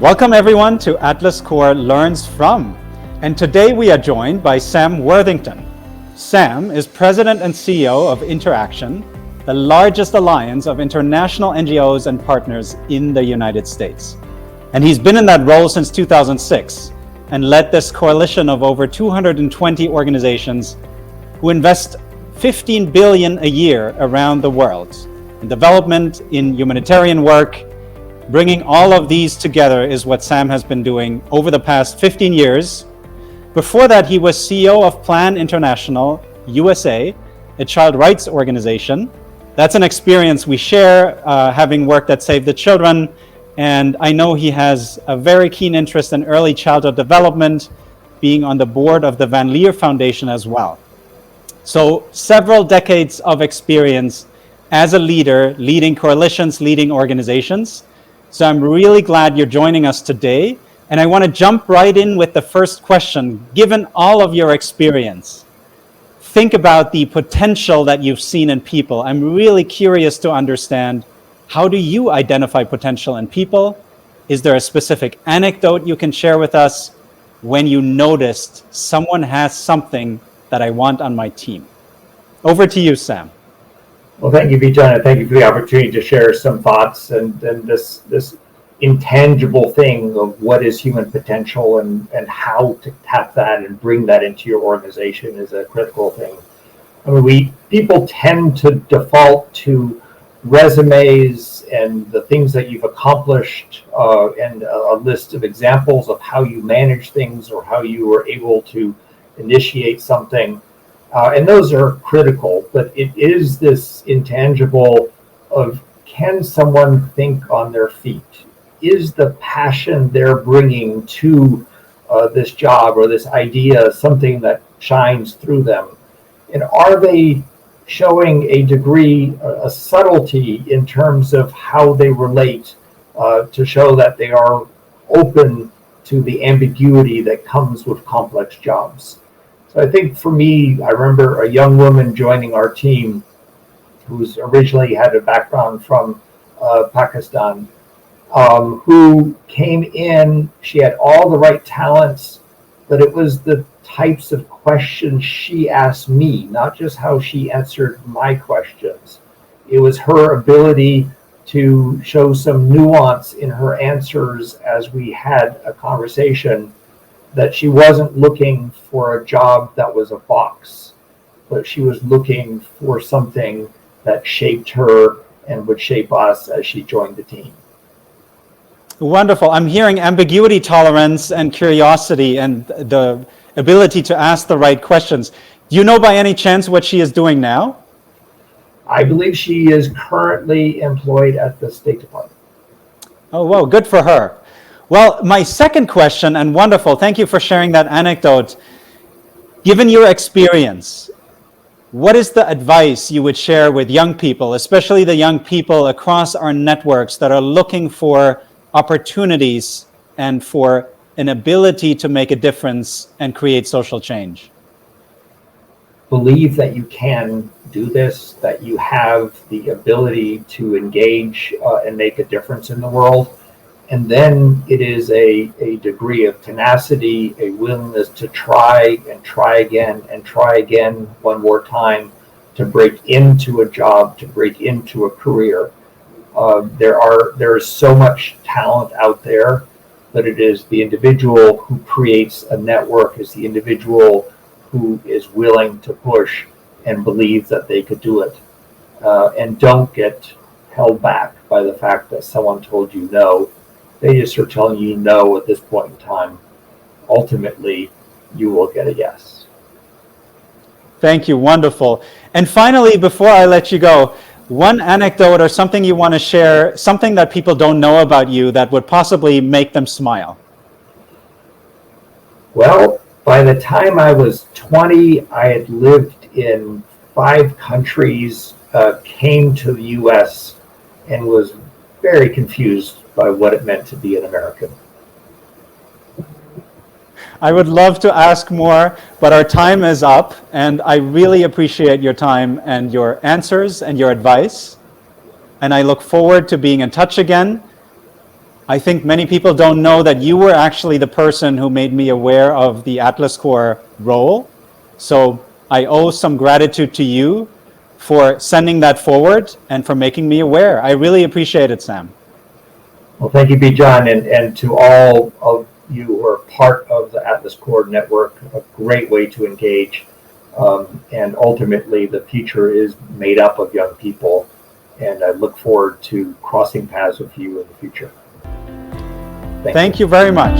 Welcome everyone to Atlas Core Learns From, and today we are joined by Sam Worthington. Sam is President and CEO of InterAction, the largest alliance of international NGOs and partners in the United States. And he's been in that role since 2006 and led this coalition of over 220 organizations who invest $15 billion a year around the world in development, in humanitarian work. Bringing all of these together is what Sam has been doing over the past 15 years. Before that, he was CEO of Plan International USA, a child rights organization. That's an experience we share, having worked at Save the Children, and I know he has a very keen interest in early childhood development, being on the board of the Van Leer Foundation as well. So several decades of experience as a leader, leading coalitions, leading organizations. So I'm really glad you're joining us today. And I want to jump right in with the first question. Given all of your experience, think about the potential that you've seen in people. I'm really curious to understand, how do you identify potential in people? Is there a specific anecdote you can share with us when you noticed someone has something that I want on my team? Over to you, Sam. Well, thank you, Bijan, and thank you for the opportunity to share some thoughts and this intangible thing of what is human potential and how to tap that and bring that into your organization is a critical thing. I mean, people tend to default to resumes and the things that you've accomplished and a list of examples of how you manage things or how you were able to initiate something. And those are critical, but it is this intangible of, can someone think on their feet? Is the passion they're bringing to this job or this idea something that shines through them? And are they showing a degree, a subtlety in terms of how they relate to show that they are open to the ambiguity that comes with complex jobs? So I think for me, I remember a young woman joining our team who's originally had a background from Pakistan, who came in. She had all the right talents, but it was the types of questions she asked me, not just how she answered my questions. It was her ability to show some nuance in her answers as we had a conversation, that she wasn't looking for a job that was a box, but she was looking for something that shaped her and would shape us as she joined the team. Wonderful. I'm hearing ambiguity tolerance and curiosity and the ability to ask the right questions. Do you know by any chance what she is doing now? I believe she is currently employed at the State Department. Oh, wow, good for her. Well, my second question, and wonderful, thank you for sharing that anecdote. Given your experience, what is the advice you would share with young people, especially the young people across our networks that are looking for opportunities and for an ability to make a difference and create social change? Believe that you can do this, that you have the ability to engage and make a difference in the world. And then it is a degree of tenacity, a willingness to try and try again and try again one more time to break into a job, to break into a career. There is so much talent out there, but it is the individual who creates a network, is the individual who is willing to push and believe that they could do it. And don't get held back by the fact that someone told you no. They just are telling you no at this point in time. Ultimately, you will get a yes. Thank you, wonderful. And finally, before I let you go, one anecdote or something you want to share, something that people don't know about you that would possibly make them smile. Well, by the time I was 20, I had lived in 5 countries, came to the US, and was very confused by what it meant to be an American. I would love to ask more, but our time is up, and I really appreciate your time and your answers and your advice. And I look forward to being in touch again. I think many people don't know that you were actually the person who made me aware of the Atlas Corps role. So I owe some gratitude to you for sending that forward and for making me aware. I really appreciate it, Sam. Well, thank you, Bijan, and to all of you who are part of the Atlas Corps network, a great way to engage. And ultimately, the future is made up of young people, and I look forward to crossing paths with you in the future. Thank you very much.